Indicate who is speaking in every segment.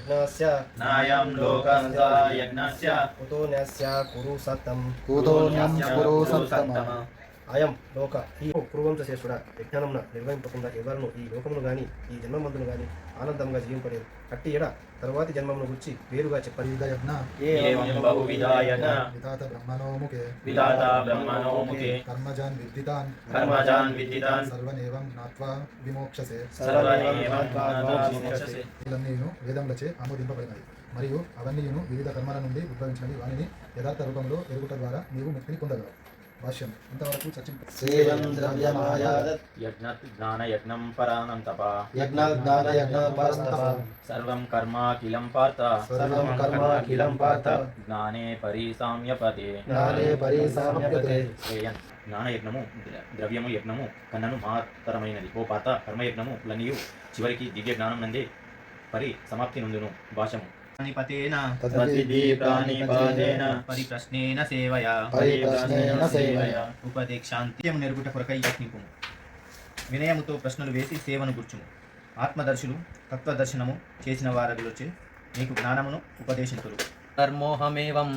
Speaker 1: यज्ञस्य
Speaker 2: नायं लोकस्य यज्ञस्य
Speaker 1: कुतोऽन्यस्य कुरु सत्तं
Speaker 3: कुतोऽन्यं कुरु सत्तम
Speaker 1: అయం లోక ఈ పూర్వంశేషుడా యజ్ఞానమున నిర్వహింపకుండా ఎవరును ఈ లోకమును గాని ఈ జన్మమందును గాని ఆనందంగా జీవింపలేరు. అట్టి ఎడ తరువాతి జన్మమును గురించి వేరుగా చెప్పండి.
Speaker 2: ఏవం బహువిధాయన
Speaker 3: విధాత బ్రహ్మణోముఖే కర్మజాన్ విద్దితాన్ సర్వనేవం జ్ఞాత్వా విమోక్షసే. ఇవన్నీను వేదములచే ఆమోదింపబడినవి మరియు అవన్నీయును వివిధ కర్మల నుండి ఉద్భవించినవి. వానిని యథార్థ రూపంలో ఎరుగుట ద్వారా నీవు ముక్తిని పొందగలవు. భాష్యం ఇంతవరకు
Speaker 2: యజ్ఞం పరానం తప సర్వం కర్మ కిలం పార్థ జ్ఞానే పరిసామ్యపతే. జ్ఞానయజ్ఞము ద్రవ్యము యజ్ఞము కన్నను మాతరమైనది. ఓ పాత కర్మయజ్ఞము లనియు చివరికి దివ్య జ్ఞానం నందే సమాప్తి నుండును. భాషము పరిప్రశ్నేన సేవయా ఉపదేశాంత్యం నెరుగుట కొరకై యత్నింపుము. వినయముతో ప్రశ్నలు వేసి సేవను గుర్చుము. ఆత్మదర్శులు తత్వదర్శనము చేసిన వారగులొచ్చే నీకు జ్ఞానమును ఉపదేశింతురు.
Speaker 4: కర్మోహమేవం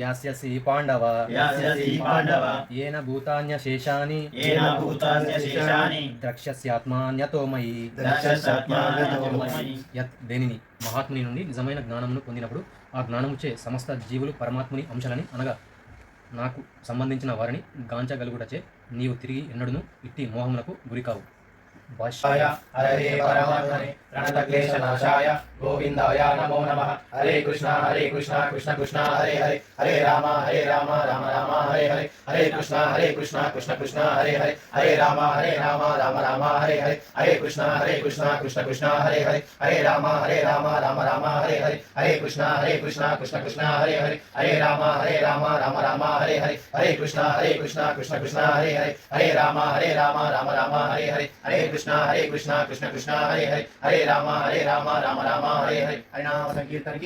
Speaker 4: యాస్యసి పాండవ ఏన భూతాన్యశేషాని ద్రక్ష్యస్యాత్మాన్యతో మయి. దేనిని మహాత్ముని నుండి నిజమైన జ్ఞానమును పొందినప్పుడు ఆ జ్ఞానముచే సమస్త జీవులు పరమాత్ముని అంశాలని అనగా నాకు సంబంధించిన వారిని గాంచగలుగుటచే నీవు తిరిగి ఎన్నడును ఇట్టి మోహములకు గురికావు.
Speaker 5: హరే పరమాత్మనే ప్రణతక్లేశనాశాయ గోవిందాయ నమో నమః. హరే కృష్ణ కృష్ణ కృష్ణ హరే హరే. హరే రామ రామ రామ హరే హరే. హరే కృష్ణ కృష్ణ కృష్ణ హరే హరే. హరే రామ రామ రామ హరే హరే. హరే కృష్ణ కృష్ణ కృష్ణ హరే హరే. హరే రామ రామ రామ హరే హరే. హరే కృష్ణ కృష్ణ కృష్ణ హరే హరే. హరే రామ రామ రామ హరే హరే. హరే కృష్ణ కృష్ణ హరే హరే. హరే రామ రామ రామ హరే హరే. హరే కృష్ణ కృష్ణ కృష్ణ హరే హరే. హరే రామ రామ రామ హరే హరే. హరినామ సంకీర్తనకి